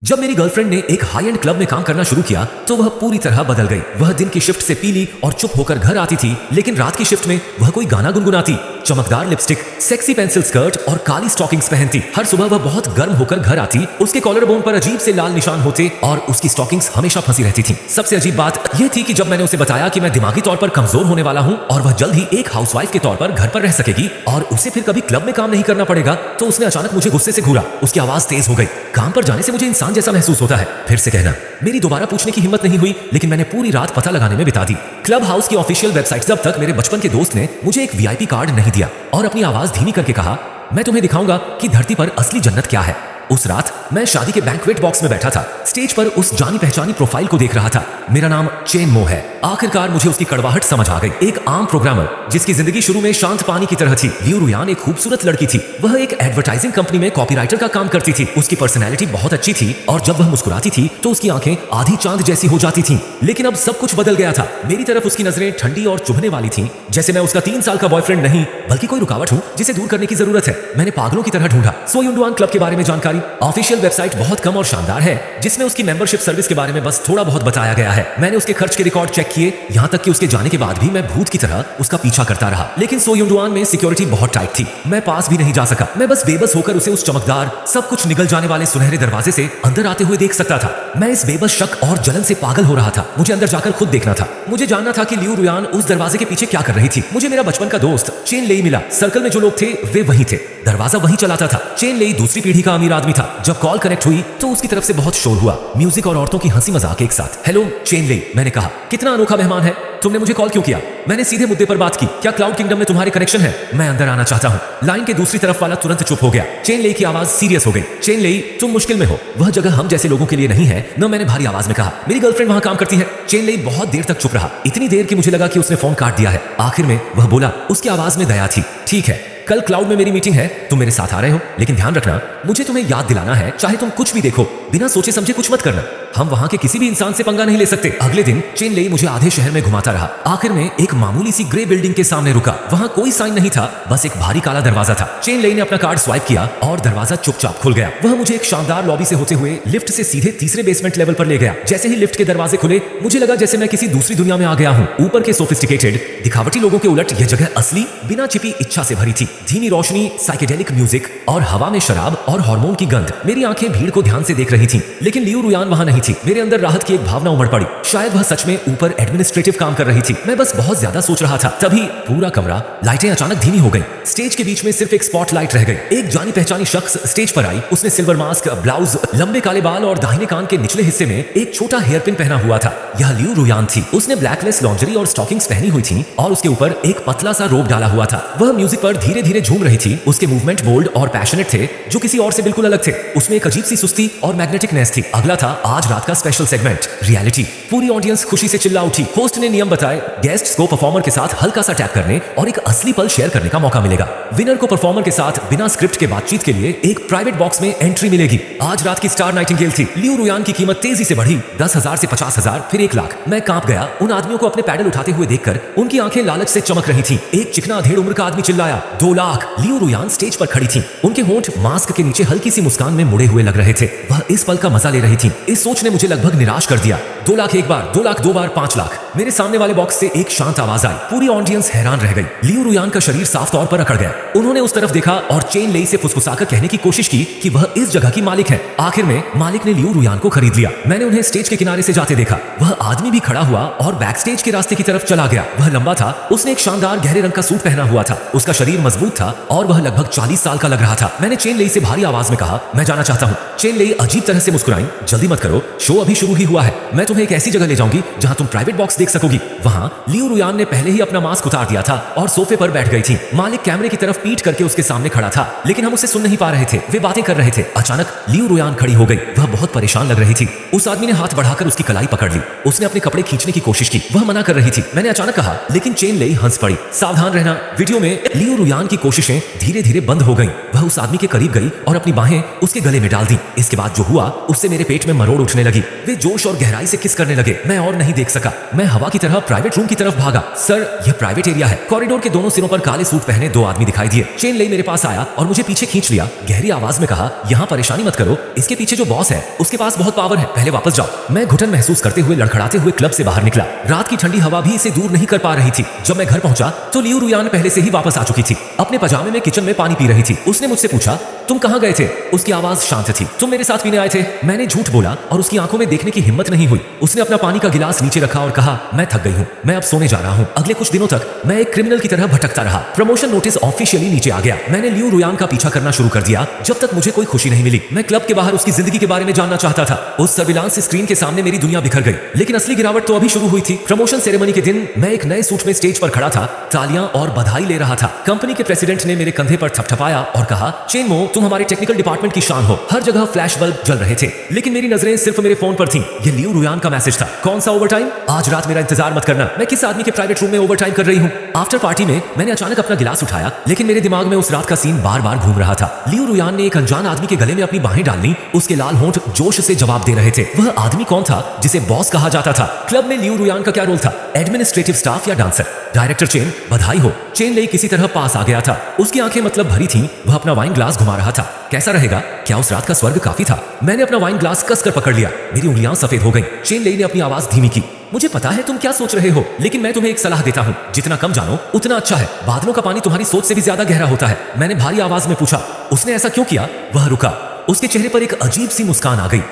जब मेरी गर्लफ्रेंड ने एक हाई एंड क्लब में काम करना शुरू किया तो वह पूरी तरह बदल गई। वह दिन की शिफ्ट से पीली और चुप होकर घर आती थी, लेकिन रात की शिफ्ट में वह कोई गाना गुनगुनाती, चमकदार लिपस्टिक, सेक्सी पेंसिल स्कर्ट और काली स्टॉकिंग्स पहनती। हर सुबह वह बहुत गर्म होकर घर आती, उसके कॉलर बोन पर अजीब से लाल निशान होते और उसकी स्टॉकिंग्स हमेशा फंसी रहती थी। सबसे अजीब बात यह थी कि जब मैंने उसे बताया कि मैं दिमागी तौर पर कमजोर होने वाला हूँ और वह जल्द ही एक हाउसवाइफ के तौर पर घर पर रह सकेगी और उसे फिर कभी क्लब में काम नहीं करना पड़ेगा, तो उसने अचानक मुझे गुस्से से घूरा। उसकी आवाज तेज हो गई। काम पर जाने से मुझे इंसान जैसा महसूस होता है। फिर से कहना। मेरी दोबारा पूछने की हिम्मत नहीं हुई, लेकिन मैंने पूरी रात पता लगाने में बिता दी। क्लब हाउस की ऑफिशियल वेबसाइट जब तक मेरे बचपन के दोस्त ने मुझे एक वीआईपी कार्ड नहीं दिया और अपनी आवाज धीमी करके कहा, मैं तुम्हें दिखाऊंगा कि धरती पर असली जन्नत क्या है। उस रात मैं शादी के बैंक्वेट बॉक्स में बैठा था, स्टेज पर उस जानी पहचानी प्रोफाइल को देख रहा था। मेरा नाम चेन मो है। आखिरकार मुझे उसकी कड़वाहट समझ आ गई। एक आम प्रोग्रामर जिसकी जिंदगी शुरू में शांत पानी की तरह थी। लियू रुयान एक खूबसूरत लड़की थी। वह एक एडवर्टाइजिंग कंपनी में कॉपीराइटर का काम करती थी। उसकी पर्सनैलिटी बहुत अच्छी थी और जब वह मुस्कुराती थी तो उसकी आंखें आधी चांद जैसी हो जाती थीं। लेकिन अब सब कुछ बदल गया था। मेरी तरफ उसकी नजरें ठंडी और चुभने वाली थीं, जैसे मैं उसका 3 साल का बॉयफ्रेंड नहीं बल्कि कोई रुकावट हूं जिसे दूर करने की जरूरत है। मैंने पागलों की तरह ढूंढा। सो युंडुआन क्लब के बारे में जानकारी। ऑफिशियल वेबसाइट बहुत कम और शानदार है, जिसमें उसकी मेंबरशिप सर्विस के बारे में बस थोड़ा बहुत बताया गया है। मैंने उसके खर्च के रिकॉर्ड चेक किए, यहाँ तक कि उसके जाने के बाद भी मैं भूत की तरह उसका पीछा करता रहा। लेकिन सो युंडुआन में सिक्योरिटी बहुत टाइट थी। मैं पास भी नहीं जा सका। मैं बस बेबस होकर उसे उस चमकदार, सब कुछ निगल जाने वाले सुनहरे दरवाजे से अंदर आते हुए देख सकता था। मैं इस बेबस शक और जलन से पागल हो रहा था। मुझे अंदर जाकर खुद देखना था। मुझे जानना था कि लियू रुयान उस दरवाजे के पीछे क्या कर रही थी। मुझे मेरा बचपन का दोस्त चेन लेई मिला। सर्कल में जो लोग थे वे वही थे। दरवाजा वहीं चलाता था। चेन लेई दूसरी पीढ़ी का अमीर आदमी था। जब कॉल कनेक्ट हुई तो उसकी तरफ से बहुत शोर हुआ, म्यूजिक और औरतों की हंसी मजाक एक साथ। हेलो चेन लेई, मैंने कहा। कितना अनोखा मेहमान है। तुमने मुझे कॉल क्यों किया? मैंने सीधे मुद्दे पर बात की। क्या क्लाउड किंगडम में तुम्हारे कनेक्शन है? मैं अंदर आना चाहता हूँ। लाइन के दूसरी तरफ वाला तुरंत चुप हो गया। चेन लेई की आवाज सीरियस हो गई। चेन लेई, तुम मुश्किल में हो। वह जगह हम जैसे लोगों के लिए नहीं है। न, मैंने भारी आवाज में कहा। मेरी गर्लफ्रेंड वहां काम करती है। चेन लेई बहुत देर तक चुप रहा, इतनी देर कि मुझे लगा कि उसने फोन काट दिया है। आखिर में वह बोला। उसकी आवाज में दया थी। ठीक है, कल क्लाउड में मेरी मीटिंग है, तुम मेरे साथ आ रहे हो, लेकिन ध्यान रखना मुझे तुम्हें याद दिलाना है, चाहे तुम कुछ भी देखो, बिना सोचे समझे कुछ मत करना। हम वहां के किसी भी इंसान से पंगा नहीं ले सकते। अगले दिन चेन लेई मुझे आधे शहर में घुमाता रहा। आखिर में एक मामूली सी ग्रे बिल्डिंग के सामने रुका। वहां कोई साइन नहीं था, बस एक भारी काला दरवाजा था। चेन लेई ने अपना कार्ड स्वाइप किया और दरवाजा चुपचाप खुल गया। वह मुझे एक शानदार लॉबी से होते हुए लिफ्ट से सीधे तीसरे बेसमेंट लेवल पर ले गया। जैसे ही लिफ्ट के दरवाजे खुले, मुझे लगा जैसे मैं किसी दूसरी दुनिया में आ गया हूँ। ऊपर के सोफिस्टिकेटेड दिखावटी लोगों के उलट यह जगह असली, बिना छिपी इच्छा से भरी थी। धीमी रोशनी, साइकेडेलिक म्यूजिक और हवा में शराब और हार्मोन की गंध। मेरी आंखें भीड़ को ध्यान से देख रही थीं, लेकिन लियू रुयान वहां नहीं थी। मेरे अंदर राहत की एक भावना उमड़ पड़ी। शायद वह सच में ऊपर एडमिनिस्ट्रेटिव काम कर रही थी। मैं बस बहुत ज्यादा सोच रहा था। तभी पूरा कमरा, लाइटें अचानक धीमी हो गई। स्टेज के बीच में सिर्फ एक स्पॉटलाइट रह गई। एक जानी पहचानी शख्स स्टेज पर आई। उसने सिल्वर मास्क, ब्लाउज, लंबे काले बाल और दाहिने कान के निचले हिस्से में एक छोटा हेयर पिन पहना हुआ था। यह लियू रुयान थी। उसने ब्लैकलेस लॉन्जरी और स्टॉकिंग्स पहनी हुई थी और उसके ऊपर एक पतला सा रोब डाला हुआ था। वह म्यूजिक पर धीरे धीरे झूम रही थी। उसके मूवमेंट बोल्ड और पैशनेट थे, जो किसी और से बिल्कुल अलग थे। उसमें एक अजीब सी सुस्ती और मैग्नेटिकनेस थी। अगला था आज रात का स्पेशल सेगमेंट, रियलिटी। पूरी ऑडियंस खुशी से चिल्ला उठी। होस्ट ने नियम बताए, गेस्ट्स को परफॉर्मर के साथ हल्का सा टैप करने और एक असली पल शेयर करने का मौका मिलेगा। विनर को परफॉर्मर के साथ बिना स्क्रिप्ट के बातचीत के लिए एक प्राइवेट बॉक्स में एंट्री मिलेगी। आज रात की स्टार नाइटिंगेल थी। लियू रुयान की कीमत तेजी से बढ़ी, 10,000 से 50,000, फिर 1 लाख। मैं कांप गया उन आदमियों को अपने पैडल उठाते हुए देखकर। उनकी आंखें लालच से चमक रही थीं। एक चिकना अधेड़ उम्र का आदमी चिल्लाया, 2 लाख। लियू रुयान स्टेज पर खड़ी थी। उनके होंठ मास्क के नीचे हल्की सी मुस्कान में मुड़े हुए लग रहे थे। वह इस पल का मजा ले रही थी। इस सोच ने मुझे लगभग निराश कर दिया। 2 लाख एक बार, 2 लाख 2 बार, 5 लाख। मेरे सामने वाले बॉक्स से एक शांत आवाज आई। पूरी ऑडियंस हैरान रह गई। लियू रुयान का शरीर साफ तौर पर अकड़ गया। उन्होंने उस तरफ देखा और चेन लेई से फुसफुसाकर कहने की कोशिश की कि वह इस जगह की मालिक है। आखिर में मालिक ने लियू रुयान को खरीद लिया। मैंने उन्हें स्टेज के किनारे से जाते देखा। वह आदमी भी खड़ा हुआ और बैक स्टेज के रास्ते की तरफ चला गया। वह लंबा था। उसने एक शानदार गहरे रंग का सूट पहना हुआ था। उसका शरीर मजबूत था और वह लगभग 40 साल का लग रहा था। मैंने चेन लेई से भारी आवाज में कहा, मैं जाना चाहता हूँ। चेन लेई अजीब तरह से मुस्कुराई। जल्दी मत करो, शो अभी शुरू ही हुआ है। मैं तुम्हें एक ऐसी जगह ले जाऊंगी जहां तुम प्राइवेट बॉक्स देख सकोगी। वहां लियू रुयान ने पहले ही अपना मास्क उतार दिया था और सोफे पर बैठ गई थी। मालिक कैमरे की तरफ पीठ करके उसके सामने खड़ा था, लेकिन हम उसे सुन नहीं पा रहे थे। वे बातें कर रहे थे। अचानक लियू रुयान खड़ी हो गई। वह बहुत परेशान लग रही थी। उस आदमी ने हाथ बढ़ाकर उसकी कलाई पकड़ ली। उसने अपने कपड़े खींचने की कोशिश की। वह मना कर रही थी। मैंने अचानक कहा, लेकिन चेन लेई हंस पड़ी। सावधान रहना। वीडियो में लियू रुयान की कोशिशें धीरे धीरे बंद हो गई। वह उस आदमी के करीब गई और अपनी बाहें उसके गले में डाल दी। इसके बाद जो हुआ उससे मेरे पेट में मरोड़ उठने उठने लगी। वे जोश और गहराई से किस करने लगे। मैं और नहीं देख सका। मैं हवा की तरह प्राइवेट रूम की तरफ भागा। सर, यह प्राइवेट एरिया है। कॉरिडोर के दोनों सिरों पर काले सूट पहने दो आदमी दिखाई दिए। चेन लेई मेरे पास आया और मुझे पीछे खींच लिया। गहरी आवाज में कहा, यहाँ परेशानी मत करो, इसके पीछे जो बॉस है उसके पास बहुत पावर है, पहले वापस जाओ। मैं घुटन महसूस करते हुए लड़खड़ाते हुए क्लब से बाहर निकला। रात की ठंडी हवा भी इसे दूर नहीं कर पा रही थी। जब मैं घर पहुंचा तो लियू रुयान पहले से ही वापस आ चुकी थी। अपने पजामे में किचन में पानी पी रही थी। उसने मुझसे पूछा, तुम कहाँ गए थे? उसकी आवाज शांत थी। तुम मेरे साथ पीने आए थे। मैंने झूठ बोला और उसकी आंखों में देखने की हिम्मत नहीं हुई। उसने अपना पानी का गिलास नीचे रखा और कहा, मैं थक गई हूँ, मैं अब सोने जा रहा हूँ। अगले कुछ दिनों तक मैं एक क्रिमिनल की तरह भटकता रहा। प्रमोशन नोटिस ऑफिशियली नीचे आ गया। मैंने लियू रुयान का पीछा करना शुरू कर दिया जब तक मुझे कोई खुशी नहीं मिली। मैं क्लब के बाहर उसकी जिंदगी के बारे में जानना चाहता था। उस सर्विलांस स्क्रीन के सामने मेरी दुनिया बिखर गई। लेकिन असली गिरावट तो अभी शुरू हुई थी। प्रमोशन सेरेमनी के दिन मैं एक नए सूट में स्टेज पर खड़ा था, तालियां और बधाई ले रहा था। कंपनी के प्रेसिडेंट ने मेरे कंधे पर थपथपाया और कहा, चेनमो, तुम हमारे टेक्निकल डिपार्टमेंट की शान हो। हर जगह फ्लैश बल्ब जल रहे थे, लेकिन मेरी नजरें सिर्फ मेरे फोन पर थीं। ये लियू रुयान का मैसेज था। कौन सा ओवरटाइम? आज रात मेरा इंतजार मत करना, मैं किस आदमी के प्राइवेट रूम में ओवरटाइम कर रही हूँ। आफ्टर पार्टी में मैंने अचानक अपना गिलास उठाया, लेकिन मेरे दिमाग में उस रात का सीन बार बार घूम रहा था। लियू रुयान ने एक अनजान आदमी के गले में अपनी बाहें डालनी, उसके लाल होंठ जोश से जवाब दे रहे थे। वह आदमी कौन था जिसे बॉस कहा जाता था? क्लब में लियू रुयान का क्या रोल था? एडमिनिस्ट्रेटिव स्टाफ या डांसर? डायरेक्टर चेन, बधाई हो। चेन लेई किसी तरह पास आ गया था। उसकी आंखें मतलब भरी थीं। वह अपना वाइन ग्लास घुमा रहा था। कैसा रहेगा? क्या उस रात का स्वर्ग काफी था? मैंने अपना वाइन ग्लास कसकर पकड़ लिया। मेरी उंगलियां सफेद हो गईं। चेन लेई ने अपनी आवाज धीमी की, मुझे पता है तुम क्या सोच रहे हो, लेकिन मैं तुम्हें एक सलाह देता हूँ, जितना कम जानो उतना अच्छा है। बादलों का पानी तुम्हारी सोच से भी ज्यादा गहरा होता है। मैंने भारी आवाज में पूछा। उसने ऐसा क्यों किया? वह रुका। उसके चेहरे पर एक अजीब सी मुस्कान आ गई।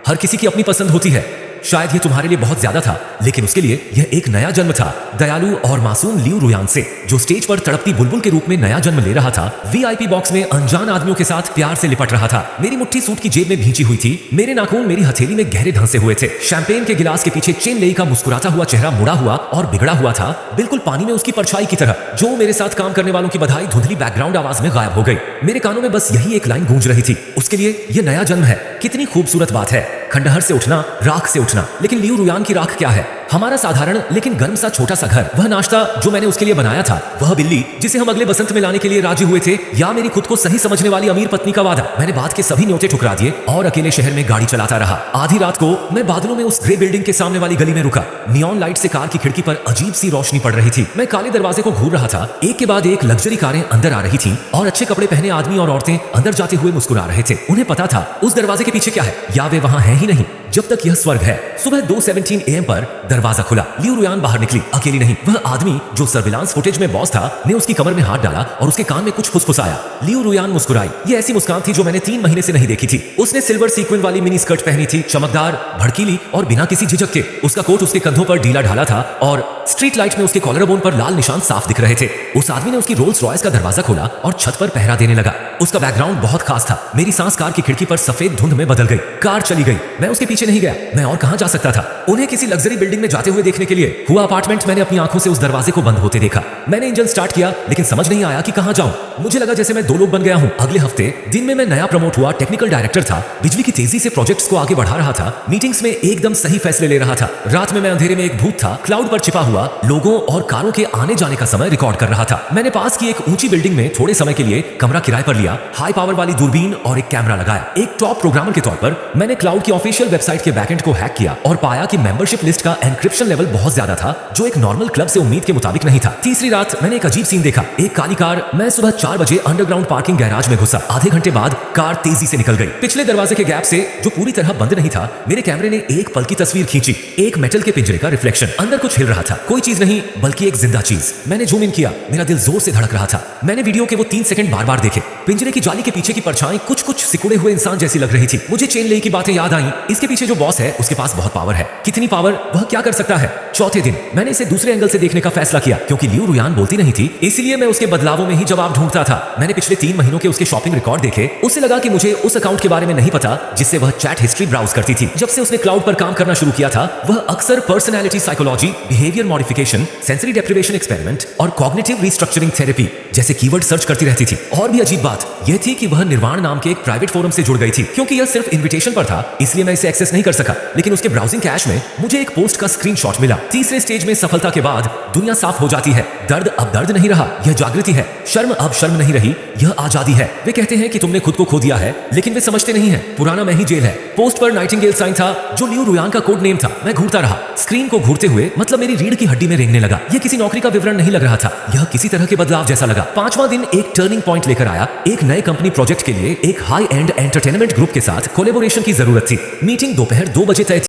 हर किसी की अपनी पसंद होती है। शायद ये तुम्हारे लिए बहुत ज्यादा था, लेकिन उसके लिए यह एक नया जन्म था। दयालु और मासूम लियू रुयान से, जो स्टेज पर तड़पती बुलबुल के रूप में नया जन्म ले रहा था, वीआईपी बॉक्स में अनजान आदमियों के साथ प्यार से लिपट रहा था। मेरी मुट्ठी सूट की जेब में भींची हुई थी। मेरे नाखून मेरी हथेली में गहरे धंसे हुए थे। शैंपेन के गिलास के पीछे चेन लेई का मुस्कुराता हुआ चेहरा मुड़ा हुआ और बिगड़ा हुआ था, बिल्कुल पानी में उसकी परछाई की तरह। जो मेरे साथ काम करने वालों की बधाई धुंधली बैकग्राउंड आवाज में गायब हो गई। मेरे कानों में बस यही एक लाइन गूंज रही थी, उसके लिए यह नया जन्म है। कितनी खूबसूरत बात है, खंडहर से उठना, राख से उठना। लेकिन लियू रुयान की राख क्या है? हमारा साधारण लेकिन गर्म सा छोटा सा घर। वह नाश्ता जो मैंने उसके लिए बनाया था, वह बिल्ली जिसे हम अगले बसंत में लाने के लिए राजी हुए थे, या मेरी खुद को सही समझने वाली अमीर पत्नी का वादा। मैंने बात के सभी न्योते ठुकरा दिए और अकेले शहर में गाड़ी चलाता रहा। आधी रात को मैं बादलों में उस ग्रे बिल्डिंग के सामने वाली गली में रुका। नियॉन लाइट से कार की खिड़की पर अजीब सी रोशनी पड़ रही थी। मैं काले दरवाजे को घूर रहा था। एक के बाद एक लग्जरी कारें अंदर आ रही थी और अच्छे कपड़े पहने आदमी और औरतें अंदर जाते हुए मुस्कुरा रहे थे। उन्हें पता था उस दरवाजे के पीछे क्या है, या वे वहां हैं ही नहीं जब तक यह स्वर्ग है। सुबह 2:17 AM पर दरवाजा खुला। लियू रुयान बाहर निकली, अकेली नहीं। वह आदमी जो सर्विलांस फुटेज में बॉस था ने उसकी कमर में हाथ डाला और उसके कान में कुछ फुसफुसाया। लियू रुयान मुस्कुराई। ये ऐसी मुस्कान थी जो मैंने 3 महीने से नहीं देखी थी। उसने सिल्वर सीक्वेंट वाली मिनी स्कर्ट पहनी थी, चमकदार, भड़कीली और बिना किसी झिझक के। उसका कोट उसके कंधों पर ढीला ढाला था और स्ट्रीट लाइट में उसके कॉलर बोन पर लाल निशान साफ दिख रहे थे। उस आदमी ने उसकी रोल्स रॉयस का दरवाजा खोला और छत पर पहरा देने लगा। उसका बैकग्राउंड बहुत खास था। मेरी सांस कार की खिड़की पर सफेद धुंध में बदल गई। कार चली गई। मैं उसके पीछे नहीं गया। मैं और कहां जा सकता था? उन्हें किसी लग्जरी बिल्डिंग में जाते हुए देखने के लिए। हुआ अपार्टमेंट, मैंने अपनी आंखों से उस दरवाजे को बंद होते देखा। मैंने इंजन स्टार्ट किया, लेकिन समझ नहीं आया कि कहां जाऊं। मुझे लगा जैसे मैं 2 लोग बन गया हूं। अगले हफ्ते दिन में मैं नया प्रमोट हुआ टेक्निकल डायरेक्टर था। बिजली की तेजी से प्रोजेक्ट्स को आगे बढ़ा रहा था। मीटिंग्स में एकदम सही फैसले ले रहा था। रात में मैं अंधेरे में एक भूत था, क्लाउड पर छिपा हुआ, लोगों और कारों के आने जाने का समय रिकॉर्ड कर रहा था। मैंने पास की एक ऊंची बिल्डिंग में थोड़े समय के लिए कमरा किराए पर लिया, हाई पावर वाली दूरबीन और एक कैमरा लगाया। एक टॉप प्रोग्रामर के तौर पर मैंने क्लाउड की ऑफिशियल वेबसाइट के बैकएंड को हैक किया और पाया कि मेंबरशिप लिस्ट का एन्क्रिप्शन लेवल बहुत ज्यादा था, जो एक नॉर्मल क्लब से उम्मीद के मुताबिक नहीं था। तीसरी रात मैंने एक अजीब सीन देखा। एक काली कार। मैं सुबह 4 बजे अंडरग्राउंड पार्किंग गैराज में घुसा। आधे घंटे बाद कार तेजी से निकल गई। पिछले दरवाजे के गैप से, जो पूरी तरह बंद नहीं था, मेरे कैमरे ने एक पल की तस्वीर खींची। एक मेटल के पिंजरे का रिफ्लेक्शन। अंदर कुछ हिल रहा था। कोई चीज नहीं, बल्कि एक जिंदा चीज। मैंने जूम इन किया। मेरा दिल जोर से धड़क रहा था। मैंने वीडियो के वो 3 सेकंड बार बार देखे। पिंजरे की जाली के पीछे की परछाई कुछ सिकुड़े हुए इंसान जैसी लग रही थी। मुझे चेन लेई की बातें याद आई। इसके पीछे जो बॉस है उसके पास बहुत पावर है। कितनी पावर? वह क्या कर सकता है? चौथे दिन मैंने इसे दूसरे एंगल से देखने का फैसला किया। क्योंकि लियू रुयान बोलती नहीं थी, इसलिए मैं उसके बदलावों में ही जवाब ढूंढता था। मैंने पिछले 3 महीनों के उसके शॉपिंग रिकॉर्ड देखे। उसे लगा कि मुझे उस अकाउंट के बारे में नहीं पता जिससे वह चैट हिस्ट्री ब्राउज करती थी। जब से उसने क्लाउड पर काम करना शुरू किया था, वह अक्सर personality psychology, behaviour modification, sensory deprivation experiment और कॉग्निटिव रिस्ट्रक्चरिंग थेरेपी जैसे कीवर्ड सर्च करती रहती थी। और भी अजीब बात यह थी कि वह निर्वाण नाम के एक प्राइवेट फोरम से जुड़ गई थी। क्योंकि यह सिर्फ इन्विटेशन पर था इसलिए मैं इसे एक्सेस नहीं कर सका, लेकिन उसके ब्राउजिंग कैश में मुझे एक पोस्ट का स्क्रीनशॉट मिला। तीसरे स्टेज में सफलता के बाद दुनिया साफ हो जाती है। दर्द अब दर्द नहीं रहा, यह जागृति है। शर्म अब शर्म नहीं रही, यह आजादी है। वे कहते हैं कि तुमने खुद को खो दिया है, लेकिन वे समझते नहीं है पुराना मैं ही जेल है। पोस्ट पर नाइटिंगेल साइन था जो लियो रुयांग का कोड नेम था। मैं घूरता रहा, स्क्रीन को घूरते हुए मतलब मेरी रीढ़ की हड्डी में रेंगने लगा। यह किसी नौकरी का विवरण नहीं लग रहा था, यह किसी तरह के बदलाव जैसा लगा। पांचवां दिन एक टर्निंग पॉइंट लेकर आया। एक नए कंपनी प्रोजेक्ट के लिए एक हाई एंड एंटरटेनमेंट ग्रुप के साथ कोलैबोरेशन की जरूरत थी। मीटिंग दोपहर 2 बजे तय थी।